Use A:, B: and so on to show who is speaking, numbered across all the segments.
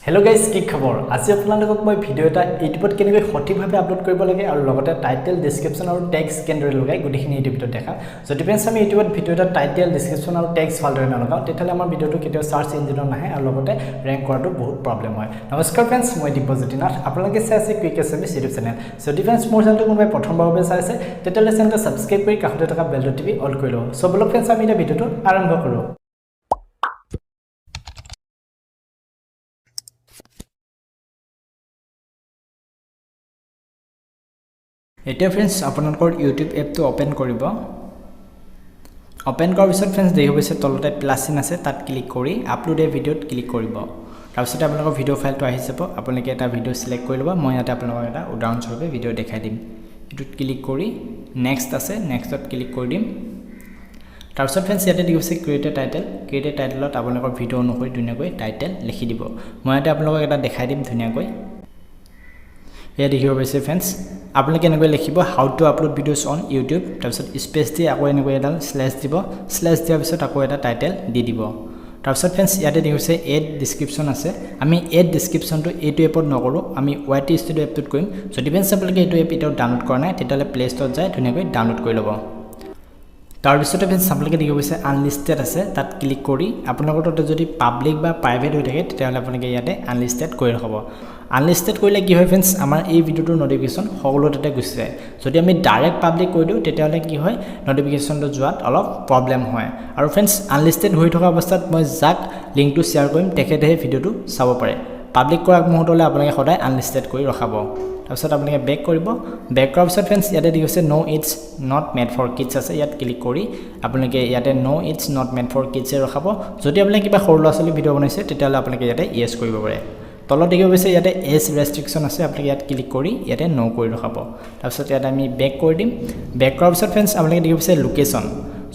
A: Hello guys, কি খবৰ? আজি আপোনালোকক মই ভিডিও এটা ইউটিউবত কেনেকৈ সঠিকভাৱে আপলোড কৰিব লাগে আৰু লগতে টাইটেল, ডেসক্ৰিপচন আৰু টেক্সট কেনেদৰে লগাই গুটিখিনি ইউটিউবত দেখা। যদি ফ্ৰেণ্ডছ আমি ইউটিউবত ভিডিও এটা টাইটেল, ডেসক্ৰিপচন আৰু টেক্সট ভালদৰে নলগাও, তেতিয়াহ'লে আমাৰ ভিডিওটো কেতিয়াও সাৰ্চ ইঞ্জিনত নাহে আৰু লগতে ৰেংক কৰাটো বহুত প্ৰবলেম হয়। নমস্কাৰ ফ্ৰেণ্ডছ, মই দিব্যজ্যোতি নাথ। আপোনালোকে চাই আছে কুইক এছএমএছ ইউটিউব চেনেল। যদি ফ্ৰেণ্ডছ মোৰ চেনেলটো কোনোবাই প্ৰথমবাৰভাৱে চাই আছে, তেতিয়াহ'লে চেনেলটো সাবস্ক্ৰাইব কৰি কাষতে থকা বেলটো টিপি অল কৰি লওক। সো বলক ফ্ৰেণ্ডছ আমি এটা ভিডিওটো আৰম্ভ কৰোঁ। এতিয়া ফ্ৰেণ্ডছ আপোনালোকৰ ইউটিউব এপটো ওপেন কৰিব। ওপেন কৰাৰ পিছত ফ্ৰেণ্ডছ দেখিব পাইছে তলতে প্লাছ চিন আছে, তাত ক্লিক কৰি আপলোড এ ভিডিঅ'ত ক্লিক কৰিব। তাৰপিছত আপোনালোকৰ ভিডিঅ' ফাইলটো আহি যাব। আপোনালোকে এটা ভিডিঅ' সিলেক্ট কৰি ল'ব। মই ইয়াতে আপোনালোকক এটা উদাহৰণস্বৰূপে ভিডিঅ' দেখাই দিম। এটোত ক্লিক কৰি নেক্সট আছে, নেক্সটত ক্লিক কৰি দিম। তাৰপিছত ফ্ৰেণ্ডছ ইয়াতে দি গৈছে ক্ৰিয়েট এ টাইটেল। ক্ৰিয়েট এ টাইটেলত আপোনালোকৰ ভিডিঅ' অনুসৰি ধুনীয়াকৈ টাইটেল লিখি দিব। মই ইয়াতে আপোনালোকক এটা দেখাই দিম ধুনীয়াকৈ। এয়া দেখিব পাইছে ফ্ৰেণ্ডছ, আপোনালোকে এনেকৈ লিখিব how to upload videos on YouTube. তাৰপিছত স্পেচ দি আকৌ এনেকৈ এডাল স্লেছ দিব। স্লেছ দিয়াৰ পিছত আকৌ এটা টাইটেল দি দিব। তাৰপিছত ফ্ৰেণ্ডছ ইয়াতে দেখিছে এড ডিছক্ৰিপশ্যন আছে। আমি এড ডিছক্ৰিপশ্যনটো এইটো এপত নকৰোঁ, আমি YT ষ্টুডিঅ' এপটোত কৰিম। যদি ফ্ৰেণ্ডছ আপোনালোকে এইটো এপ এতিয়াও ডাউনলোড কৰা নাই, তেতিয়াহ'লে প্লে ষ্টৰত যায় ধুনীয়াকৈ ডাউনলোড কৰি ল'ব। তাৰপিছতে ফ্ৰেণ্ডছ আপোনালোকে দেখিব পাইছে আনলিষ্টেড আছে, তাত ক্লিক কৰি আপোনালোকৰ তাতে যদি পাব্লিক বা প্ৰাইভেট হৈ থাকে, তেতিয়াহ'লে আপোনালোকে ইয়াতে আনলিষ্টেড কৰি ৰাখিব। আনলিষ্টেড কৰিলে কি হয় ফ্ৰেণ্ডছ, আমাৰ এই ভিডিঅ'টোৰ নটিফিকেশ্যন সকলো তাতে গুচি যায়। যদি আমি ডাইৰেক্ট পাব্লিক কৰি দিওঁ, তেতিয়াহ'লে কি হয় নটিফিকেশ্যনটো যোৱাত অলপ প্ৰব্লেম হয়। আৰু ফ্ৰেণ্ডছ আনলিষ্টেড হৈ থকা অৱস্থাত মই যাক লিংকটো শ্বেয়াৰ কৰিম তেখেতেহে ভিডিঅ'টো চাব পাৰে। পাব্লিক কৰাৰ মুহূৰ্তলৈ আপোনালোকে সদায় আনলিষ্টেড কৰি ৰখাব। তাৰপিছত আপোনালোকে বেক কৰিব। বেক কৰাৰ পিছত ফ্ৰেণ্ডছ ইয়াতে দি গৈছে no' it's not made for kids আছে, ইয়াত ক্লিক কৰি আপোনালোকে ইয়াতে no' it's not made for কিডছে ৰখাব। যদি আপোনালোকে কিবা সৰু ল'ৰা ছোৱালী ভিডিঅ' বনাইছে, তেতিয়াহ'লে আপোনালোকে ইয়াতে য়েছ কৰিব পাৰে। তলত দেখিব পাইছে ইয়াতে এজ ৰেষ্ট্ৰিকশ্যন আছে, আপোনালোকে ইয়াত ক্লিক কৰি ইয়াতে ন' কৰি ৰখাব। তাৰপিছত ইয়াতে আমি বেক কৰি দিম। বেক কৰাৰ পিছত ফ্ৰেণ্ডছ আপোনালোকে দেখিব পাইছে লোকেশ্যন।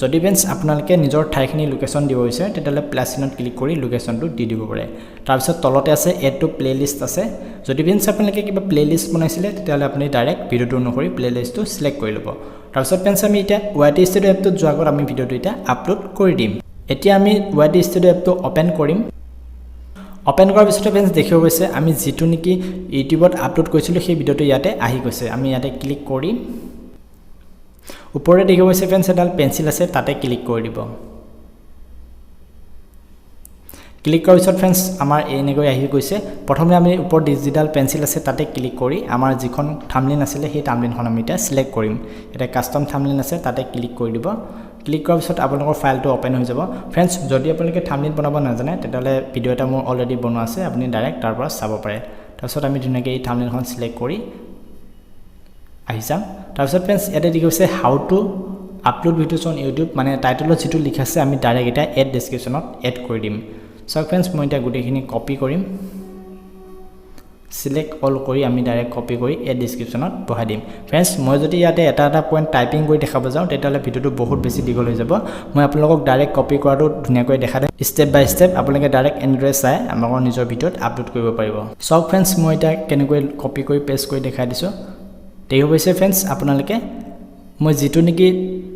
A: যদি ফ্ৰেণ্ডছ আপোনালোকে নিজৰ ঠাইখিনি লোকেশ্যন দিব বিচাৰে, তেতিয়াহ'লে প্লাছ চিনত ক্লিক কৰি লোকেশ্যনটো দি দিব পাৰে। তাৰপিছত তলতে আছে এড টু প্লে'লিষ্ট আছে। যদি ফ্ৰেণ্ডছ আপোনালোকে কিবা প্লে'লিষ্ট বনাইছিলে, তেতিয়াহ'লে আপুনি ডাইৰেক্ট ভিডিঅ'টো অনুসৰি প্লে'লিষ্টটো চিলেক্ট কৰি ল'ব। তাৰপিছত ফ্ৰেণ্ডছ আমি এতিয়া YT ষ্টুডিঅ' এপটোত যোৱাৰ আগত আমি ভিডিঅ'টো এতিয়া আপলোড কৰি দিম। এতিয়া আমি YT ষ্টুডিঅ' এপটো ওপেন কৰিম। ওপেন কৰাৰ পিছতে ফ্ৰেণ্ডছ দেখিব পাইছে আমি যিটো নেকি ইউটিউবত আপলোড কৰিছিলোঁ, সেই ভিডিঅ'টো ইয়াতে আহি গৈছে। আমি ইয়াতে ক্লিক কৰি ওপৰতে দেখিব পাইছে ফ্ৰেণ্ডছ এডাল পেঞ্চিল আছে, তাতে ক্লিক কৰি দিব। ক্লিক কৰাৰ পিছত ফ্ৰেণ্ডছ আমাৰ এনেকৈ আহি গৈছে। প্ৰথমে আমি ওপৰত ডিজিটেল পেঞ্চিল আছে, তাতে ক্লিক কৰি আমাৰ যিখন থাম্বনেইল আছিলে সেই থাম্বনেইলখন আমি এতিয়া চিলেক্ট কৰিম। এতিয়া কাষ্টম থাম্বনেইল আছে, তাতে ক্লিক কৰি দিব। ক্লিক কৰাৰ পিছত আপোনালোকৰ ফাইলটো ওপেন হৈ যাব। ফ্ৰেণ্ডছ যদি আপোনালোকে থাম্বনেইল বনাব নাজানে, তেতিয়াহ'লে ভিডিঅ' এটা মোৰ অলৰেডি বনোৱা আছে, আপুনি ডাইৰেক্ট তাৰ পৰা চাব পাৰে। তাৰপিছত আমি ধুনীয়াকৈ এই থাম্বনেইলখন চিলেক্ট কৰি আহি যাম। তাৰপিছত ফ্ৰেণ্ডছ ইয়াতে দি গৈছে how to upload videos on YouTube, মানে টাইটেলত যিটো লিখা আছে আমি ডাইৰেক্ট এতিয়া এড ডেছক্ৰিপশ্যনত এড কৰি দিম। চাওক ফ্ৰেণ্ডছ মই এতিয়া গোটেইখিনি কপি কৰিম। সিলেক্ট অল কৰি আমি ডাইৰেক্ট কপি কৰি এড ডেছক্ৰিপশ্যনত বহাই দিম। ফ্ৰেণ্ডছ মই যদি ইয়াতে এটা এটা পইণ্ট টাইপিং কৰি দেখাব যাওঁ, তেতিয়াহ'লে ভিডিঅ'টো বহুত বেছি দীঘল হৈ যাব। মই আপোনালোকক ডাইৰেক্ট কপি কৰাটো ধুনীয়াকৈ দেখাই দিম। ষ্টেপ বাই ষ্টেপ আপোনালোকে ডাইৰেক্ট এনেদৰে চাই আপোনালোকৰ নিজৰ ভিডিঅ'ত আপলোড কৰিব পাৰিব। চাওক ফ্ৰেণ্ডছ মই এতিয়া কেনেকৈ কপি কৰি পেষ্ট কৰি দেখাই দিছোঁ। দেখিব পাইছে ফ্ৰেণ্ডছ আপোনালোকে মই যিটো নেকি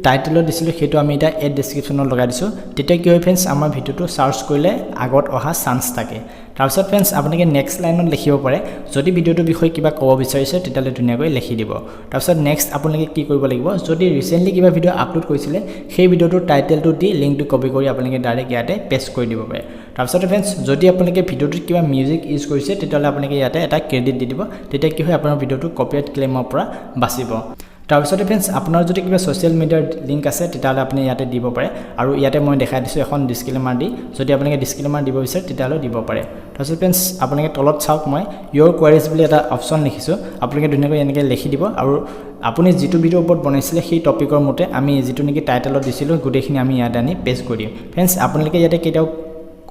A: টাইটেলত দিছিলোঁ, সেইটো আমি এতিয়া এড ডেছক্ৰিপশ্যনত লগাই দিছোঁ। তেতিয়া কি হয় ফ্ৰেণ্ডছ, আমাৰ ভিডিঅ'টো চাৰ্চ কৰিলে আগত অহা চান্স থাকে। তাৰপিছত ফ্ৰেণ্ডছ আপোনালোকে নেক্সট লাইনত লিখিব পাৰে। যদি ভিডিঅ'টোৰ বিষয়ে কিবা ক'ব বিচাৰিছে, তেতিয়াহ'লে ধুনীয়াকৈ লিখি দিব। তাৰপিছত নেক্সট আপোনালোকে কি কৰিব লাগিব, যদি ৰিচেণ্টলি কিবা ভিডিঅ' আপলোড কৰিছিলে, সেই ভিডিঅ'টোৰ টাইটেলটো দি লিংকটো কপি কৰি আপোনালোকে ডাইৰেক্ট ইয়াতে পেষ্ট কৰি দিব পাৰে। তাৰপিছত ফ্ৰেণ্ডছ যদি আপোনালোকে ভিডিঅ'টোত কিবা মিউজিক ইউজ কৰিছে, তেতিয়াহ'লে আপোনালোকে ইয়াতে এটা ক্ৰেডিট দি দিব। তেতিয়া কি হয় আপোনাৰ ভিডিঅ'টো কপিৰাইট ক্লেইমৰ পৰা বাচিব। তাৰপিছতে ফ্ৰেণ্ডছ আপোনাৰ যদি কিবা ছ'চিয়েল মিডিয়াৰ লিংক আছে, তেতিয়াহ'লে আপুনি ইয়াতে দিব পাৰে। আৰু ইয়াতে মই দেখাই দিছোঁ এখন ডিছক্লেমাৰ দি, যদি আপোনালোকে ডিছক্লেমাৰ দিব বিচাৰে তেতিয়াহ'লে দিব পাৰে। তাৰপিছত ফ্ৰেণ্ডছ আপোনালোকে তলত চাওক, মই ইয়'ৰ কোৱাৰিজ বুলি এটা অপশ্যন লিখিছোঁ। আপোনালোকে ধুনীয়াকৈ এনেকৈ লিখি দিব। আৰু আপুনি যিটো ভিডিঅ'ৰ ওপৰত বনাইছিলে সেই টপিকৰ মতে আমি যিটো নেকি টাইটেলত দিছিলোঁ, গোটেইখিনি আমি ইয়াতে আনি পেষ্ট কৰি দিম। ফ্ৰেণ্ডছ আপোনালোকে ইয়াতে কেতিয়াও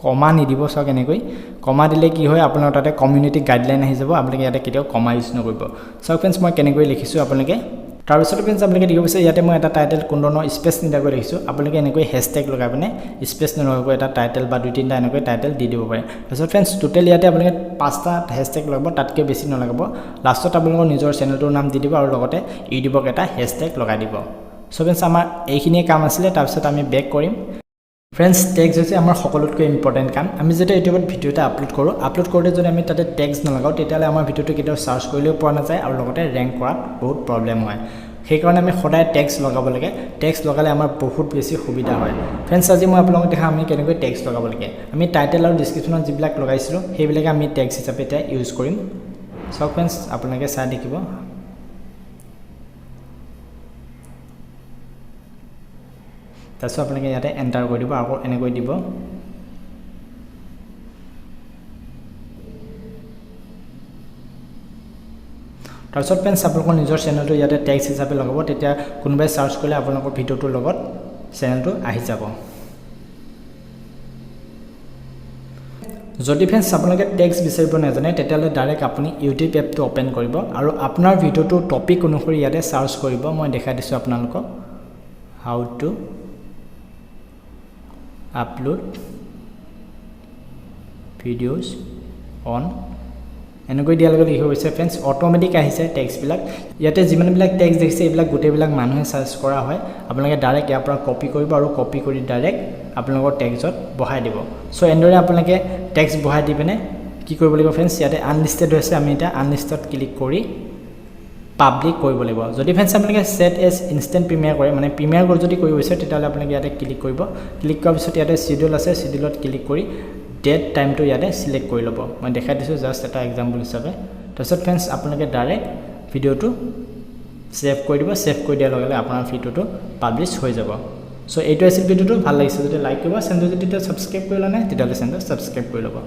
A: কমা নিদিব। চাওক এনেকৈ কমা দিলে কি হয়, আপোনাৰ তাতে কমিউনিটি গাইডলাইন আহি যাব। আপোনালোকে ইয়াতে কেতিয়াও কমা ইউজ নকৰিব। চাওক ফ্ৰেণ্ডছ মই কেনেকৈ লিখিছোঁ আপোনালোকে। তাৰপিছত ফ্ৰেণ্ডছ আপোনালোকে দেখিব পাইছে ইয়াতে মই এটা টাইটেল কোনো ধৰণৰ স্পেচ নিদিয়াকৈ লিখিছোঁ। আপোনালোকে এনেকৈ হেছটেগ লগাই পিনে স্পেচ নলগাকৈ এটা টাইটেল বা 2-3টা এনেকৈ টাইটেল দি দিব পাৰে। তাৰপিছত ফ্ৰেণ্ডছ টোটেল ইয়াতে আপোনালোকে 5টা হেছটেগ লগাব, তাতকৈ বেছি নলগাব। লাষ্টত আপোনালোকৰ নিজৰ চেনেলটোৰ নাম দি দিব আৰু লগতে ইউটিউবক এটা হেছটেগ লগাই দিব। চ' ফ্ৰেণ্ডছ আমাৰ এইখিনিয়ে কাম আছিলে। তাৰপিছত আমি বেক কৰিম। ফ্ৰেণ্ডছ টেক্স হৈছে আমাৰ সকলোতকৈ ইম্পৰ্টেণ্ট কাম আমি যেতিয়া ইউটিউবত ভিডিঅ' এটা আপলোড কৰোঁতে যদি আমি তাতে টেক্স নলগাওঁ তেতিয়াহ'লে আমাৰ ভিডিঅ'টো কেতিয়াও চাৰ্চ কৰিলেও পোৱা নাযায় আৰু লগতে ৰেংক কৰাত বহুত প্ৰব্লেম হয় সেইকাৰণে আমি সদায় টেক্স লগাব লাগে টেক্স লগালে আমাৰ বহুত বেছি সুবিধা হয় ফ্ৰেণ্ডছ আজি মই আপোনালোকক দেখাম আমি কেনেকৈ টেক্স লগাব লাগে আমি টাইটেল আৰু ডিছক্ৰিপশ্যনত যিবিলাক লগাইছিলোঁ সেইবিলাকে আমি টেক্স হিচাপে এতিয়া ইউজ কৰিম চাওক ফ্ৰেণ্ডছ আপোনালোকে চাই দেখিব তাৰপিছত আপোনালোকে ইয়াতে এণ্টাৰ কৰি দিব আকৌ এনেকৈ দিব তাৰপিছত ফ্ৰেণ্ডছ আপোনালোকৰ নিজৰ চেনেলটো ইয়াতে টেক্স হিচাপে লগাব তেতিয়া কোনোবাই চাৰ্চ কৰিলে আপোনালোকৰ ভিডিঅ'টোৰ লগত চেনেলটো আহি যাব যদি ফ্ৰেণ্ডছ আপোনালোকে টেক্স বিচাৰিব নাজানে তেতিয়াহ'লে ডাইৰেক্ট আপুনি ইউটিউব এপটো অ'পেন কৰিব আৰু আপোনাৰ ভিডিঅ'টো টপিক অনুসৰি ইয়াতে চাৰ্চ কৰিব মই দেখাই দিছোঁ আপোনালোকক how to upload videos on এনেকৈ দিয়াৰ লগে লগে হৈছে ফ্ৰেণ্ডছ অট'মেটিক আহিছে টেক্সবিলাক ইয়াতে যিমানবিলাক টেক্স দেখিছে এইবিলাক গোটেইবিলাক মানুহে চাৰ্চ কৰা হয় আপোনালোকে ডাইৰেক্ট ইয়াৰ পৰা কপি কৰিব আৰু কপি কৰি ডাইৰেক্ট আপোনালোকৰ টেক্সত বহাই দিব চ' এনেদৰে আপোনালোকে টেক্স বহাই দি পিনে কি কৰিব লাগিব ফ্ৰেণ্ডছ ইয়াতে আনলিষ্টেড হৈছে আমি এতিয়া আনলিষ্টেড ক্লিক কৰি পাব্লিক কৰিব লাগিব যদি ফ্ৰেণ্ডছ আপোনালোকে সেট এজ ইনষ্টেণ্ট প্ৰিমিয়াৰ কৰে মানে প্ৰিমিয়াৰ কৰি যদি কৰিব বিচাৰে তেতিয়াহ'লে আপোনালোকে ইয়াতে ক্লিক কৰিব ক্লিক কৰাৰ পিছত ইয়াতে চিডিউল আছে চিডিউলত ক্লিক কৰি ডেট টাইমটো ইয়াতে সিলেক্ট কৰি ল'ব মই দেখাই দিছোঁ জাষ্ট এটা এক্সাম্পল হিচাপে তাৰপিছত ফ্ৰেণ্ডছ আপোনালোকে ডাইৰেক্ট ভিডিঅ'টো ছেভ কৰি দিব ছেভ কৰি দিয়াৰ লগে লগে আপোনাৰ ভিডিঅ'টো পাব্লিছ হৈ যাব চ' এইটো আছিল ভিডিঅ'টো ভাল লাগিছে যদি লাইক কৰিব চেনেলটো যদি ছাবস্ক্ৰাইব কৰি লোৱা নাই তেতিয়াহ'লে চেনেলটো ছাবস্ক্ৰাইব কৰি ল'ব